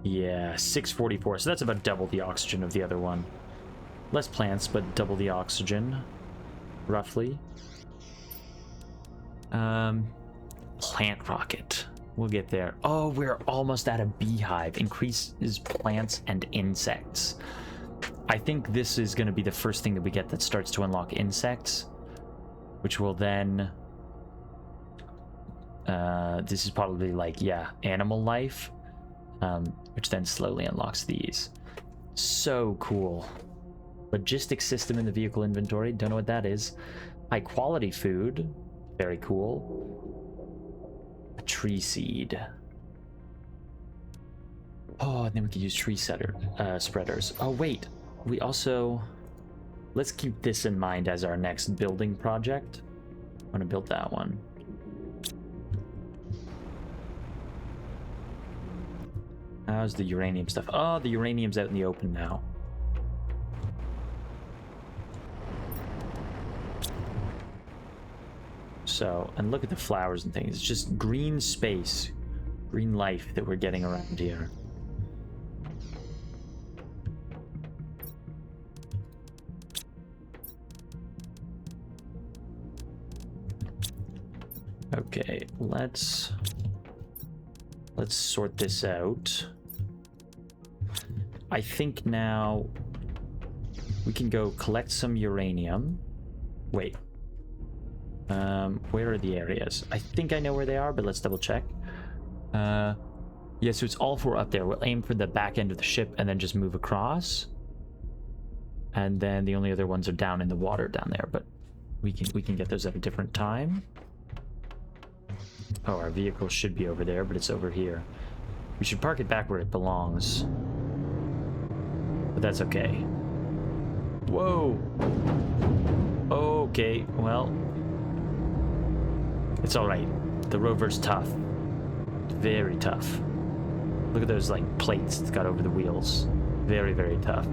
Yeah, 644. So that's about double the oxygen of the other one. Less plants, but double the oxygen, roughly. Plant rocket. We'll get there. Oh, we're almost at a beehive. Increases plants and insects. I think this is going to be the first thing that we get that starts to unlock insects, which will then... this is probably like, yeah, animal life, which then slowly unlocks these. So cool. Logistics system in the vehicle inventory. Don't know what that is. High quality food. Very cool. A tree seed. Oh, and then we can use tree spreaders. Oh, wait. We also... Let's keep this in mind as our next building project. I want to build that one. How's the uranium stuff? Oh, the uranium's out in the open now. So, and look at the flowers and things. It's just green space, green life that we're getting around here. Okay, let's sort this out. I think now we can go collect some uranium. Wait. Where are the areas? I think I know where they are, but let's double check. Yeah, so it's all four up there. We'll aim for the back end of the ship and then just move across. And then the only other ones are down in the water down there, but we can get those at a different time. Oh, our vehicle should be over there, but it's over here. We should park it back where it belongs. But that's okay. Whoa! Okay, well... It's alright. The rover's tough. Very tough. Look at those, like, plates it's got over the wheels. Very, very tough.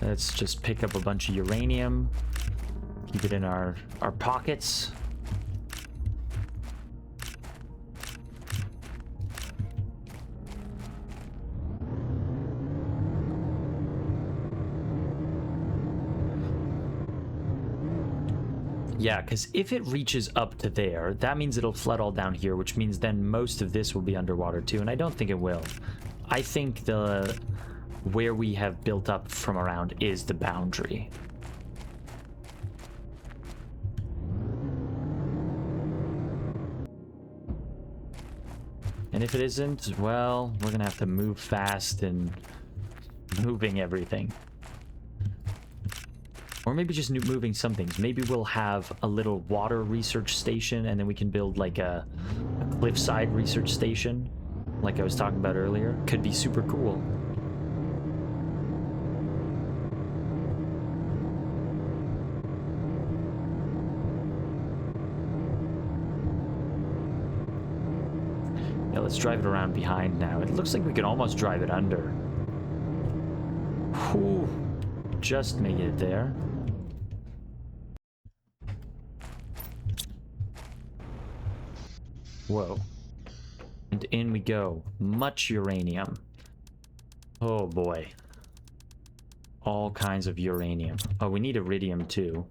Let's just pick up a bunch of uranium. Keep it in our pockets. Yeah, because if it reaches up to there, that means it'll flood all down here, which means then most of this will be underwater too, and I don't think it will. I think where we have built up from around is the boundary. And if it isn't, well, we're gonna have to move fast and moving everything. Or maybe just moving some things. Maybe we'll have a little water research station, and then we can build like a cliffside research station, like I was talking about earlier. Could be super cool. Yeah, let's drive it around behind now. It looks like we could almost drive it under. Whew. Just making it there. Whoa. And in we go. Much uranium. Oh boy. All kinds of uranium. Oh, we need iridium too.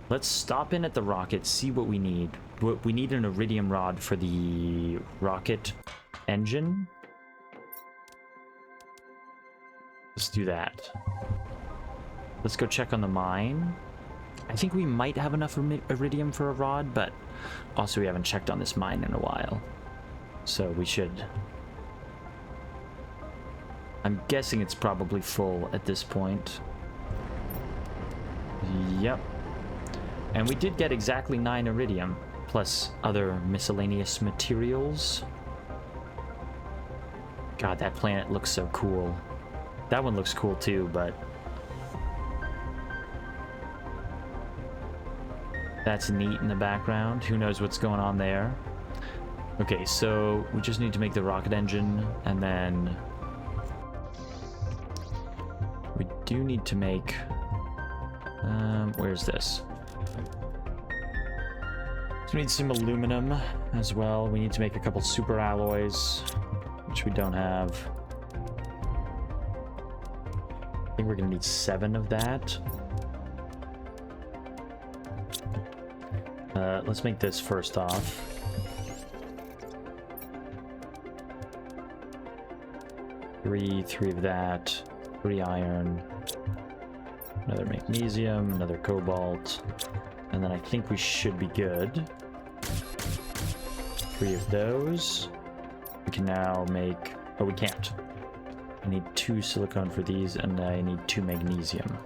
Let's stop in at the rocket, see what we need. We need an iridium rod for the rocket engine. Let's do that. Let's go check on the mine. I think we might have enough iridium for a rod, but also we haven't checked on this mine in a while. So we should... I'm guessing it's probably full at this point. Yep. And we did get exactly 9 iridium, plus other miscellaneous materials. God, that planet looks so cool. That one looks cool too, but... that's neat in the background. Who knows what's going on there? Okay, so we just need to make the rocket engine, and then... we do need to make... where's this? So we need some aluminum as well. We need to make a couple super alloys, which we don't have. I think we're gonna need 7 of that. Let's make this first off. Three of that, 3 iron, another magnesium, another cobalt, and then I think we should be good. 3 of those. We can now make... oh, we can't. I need 2 silicone for these, and I need 2 magnesium.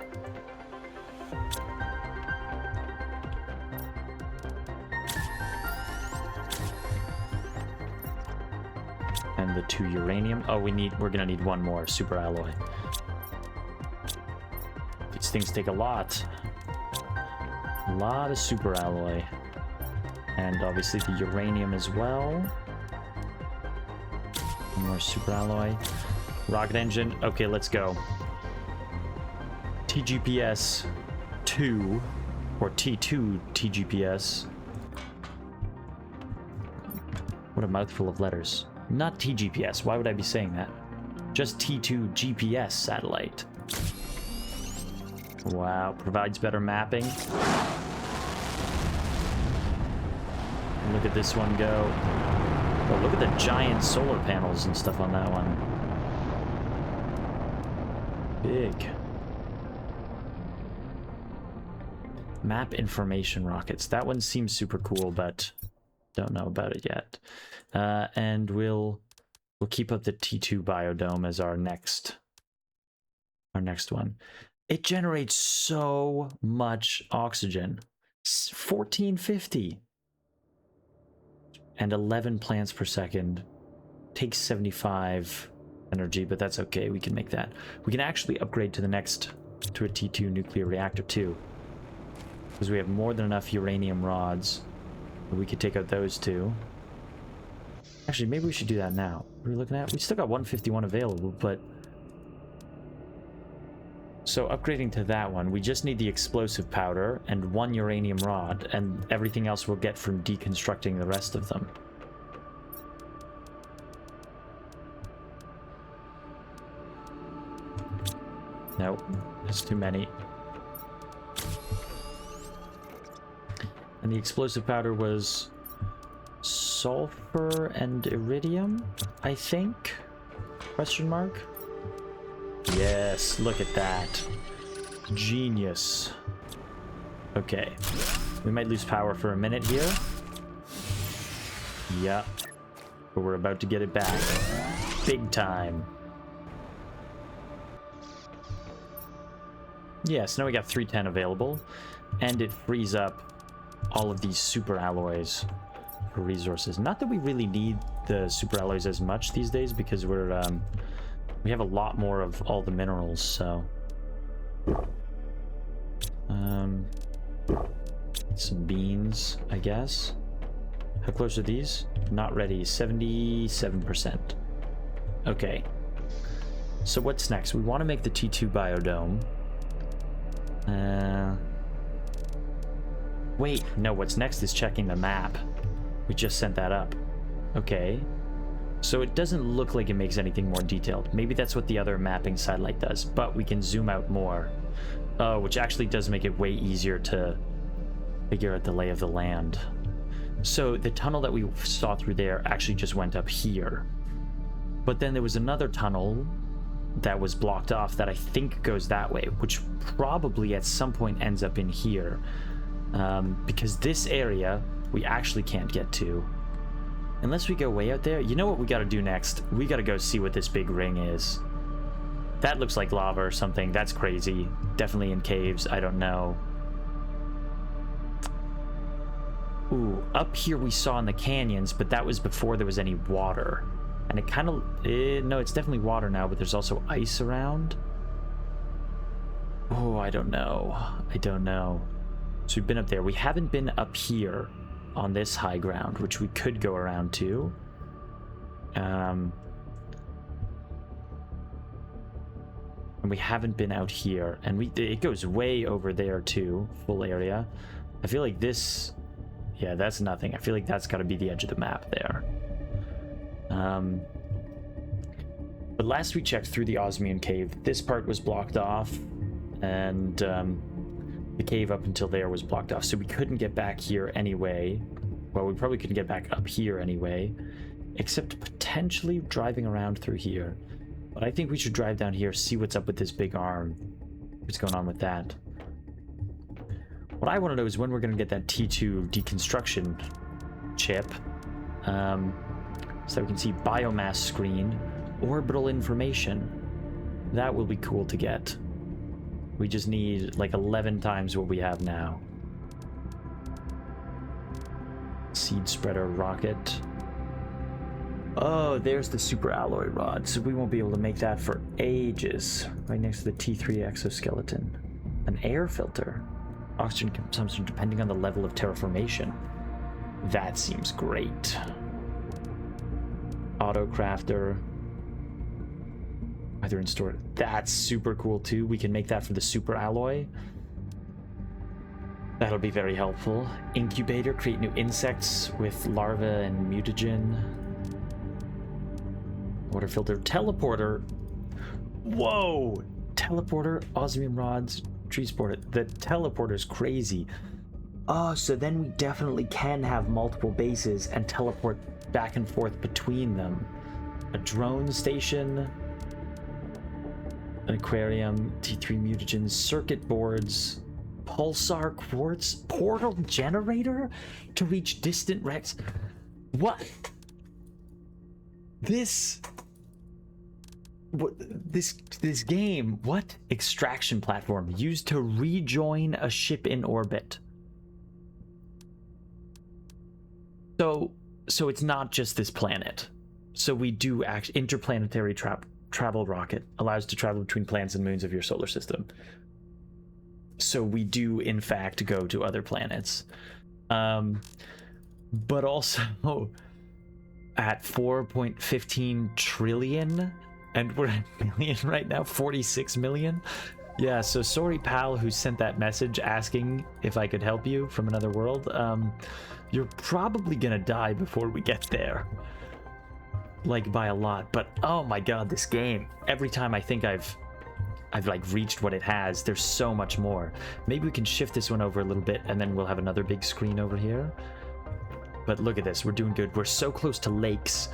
And the 2 uranium. Oh, we're gonna need 1 more super alloy. These things take a lot. A lot of super alloy. And obviously the uranium as well. 1 more super alloy. Rocket engine. Okay, let's go. TGPS 2, or T2 TGPS. What a mouthful of letters. Not TGPS. Why would I be saying that? Just T2 GPS satellite. Wow, provides better mapping. Look at this one go. Oh, look at the giant solar panels and stuff on that one. Big. Map information rockets. That one seems super cool, but don't know about it yet. And we'll keep up the T2 biodome as our next one. It generates so much oxygen. 1450. And 11 plants per second. Takes 75 energy, but that's okay. We can make that. We can actually upgrade to a T2 nuclear reactor too. Because we have more than enough uranium rods. We could take out those two. Actually, maybe we should do that now. What are we looking at? We still got 151 available, but... So upgrading to that one, we just need the explosive powder and 1 uranium rod, and everything else we'll get from deconstructing the rest of them. Nope, that's too many. And the explosive powder was sulfur and iridium, I think? Question mark? Yes, look at that. Genius. Okay. We might lose power for a minute here. Yep. But we're about to get it back. Big time. Yeah, so now we got 310 available. And it frees up all of these super alloys for resources. Not that we really need the super alloys as much these days, because we have a lot more of all the minerals, so... some beans, I guess. How close are these? Not ready. 77%. Okay. So what's next? We want to make the T2 biodome. Wait, no, what's next is checking the map. We just sent that up. Okay. So it doesn't look like it makes anything more detailed. Maybe that's what the other mapping satellite does, but we can zoom out more. Which actually does make it way easier to figure out the lay of the land. So the tunnel that we saw through there actually just went up here. But then there was another tunnel that was blocked off that I think goes that way, which probably at some point ends up in here. Because this area we actually can't get to. Unless we go way out there. You know what we gotta do next? We gotta go see what this big ring is. That looks like lava or something. That's crazy. Definitely in caves. I don't know. Ooh, up here we saw in the canyons, but that was before there was any water. And it kind of... no, it's definitely water now, but there's also ice around. Oh, I don't know. I don't know. So we've been up there. We haven't been up here on this high ground, which we could go around to. And we haven't been out here, and it goes way over there too, full area. I feel like this, yeah, that's nothing. I feel like that's got to be the edge of the map there. But last we checked through the Osmian cave, this part was blocked off, and the cave up until there was blocked off, so we couldn't get back here anyway. Well, we probably couldn't get back up here anyway, except potentially driving around through here. But I think we should drive down here, see what's up with this big arm. What's going on with that? What I want to know is when we're going to get that T2 deconstruction chip. So we can see biomass screen, orbital information. That will be cool to get. We just need like 11 times what we have now. Seed spreader rocket. Oh, there's the super alloy rod, so we won't be able to make that for ages. Right next to the T3 exoskeleton. An air filter. Oxygen consumption depending on the level of terraformation. That seems great. Auto crafter. Either in store. That's super cool too. We can make that for the super alloy. That'll be very helpful. Incubator, create new insects with larvae and mutagen. Water filter, teleporter. Whoa! Teleporter, osmium rods, The teleporter's crazy. Oh, so then we definitely can have multiple bases and teleport back and forth between them. A drone station, an aquarium, T3 mutagens, circuit boards, pulsar quartz, portal generator to reach distant wrecks. What? This game, what? Extraction platform used to rejoin a ship in orbit. So it's not just this planet. So we do interplanetary travel rocket allows to travel between planets and moons of your solar system. So we do in fact go to other planets. But also at 4.15 trillion, and we're at million right now, 46 million. Yeah, so sorry pal who sent that message asking if I could help you from another world. You're probably gonna die before we get there. Like by a lot, but oh my god, this game. Every time I think I've like reached what it has, there's so much more. Maybe we can shift this one over a little bit and then we'll have another big screen over here. But look at this, we're doing good. We're so close to lakes.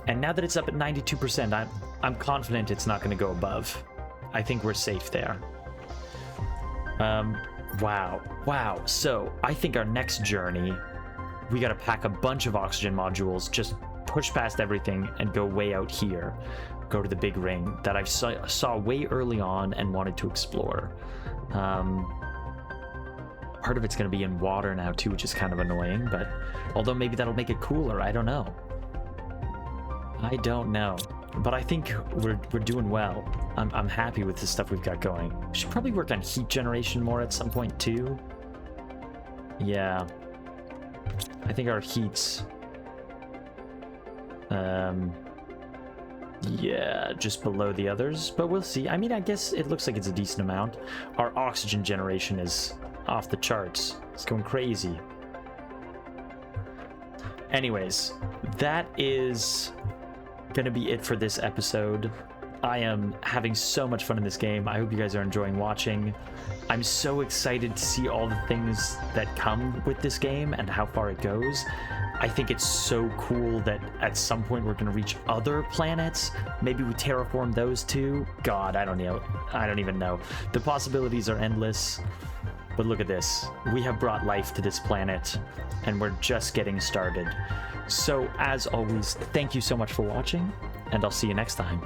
And now that it's up at 92%, I'm confident it's not gonna go above. I think we're safe there. Wow. So I think our next journey, we gotta pack a bunch of oxygen modules, just push past everything and go way out here. Go to the big ring that I saw way early on and wanted to explore. Part of it's gonna be in water now too, which is kind of annoying, but although maybe that'll make it cooler, I don't know. But I think we're doing well. I'm happy with the stuff we've got going. We should probably work on heat generation more at some point too. Yeah. I think our heat's yeah, just below the others, but we'll see. I mean, I guess it looks like it's a decent amount. Our oxygen generation is off the charts. It's going crazy. Anyways, that is gonna be it for this episode. I am having so much fun in this game. I hope you guys are enjoying watching. I'm so excited to see all the things that come with this game and how far it goes. I think it's so cool that at some point we're going to reach other planets. Maybe we terraform those too. God, I don't know. I don't even know. The possibilities are endless. But look at this. We have brought life to this planet and we're just getting started. So as always, thank you so much for watching and I'll see you next time.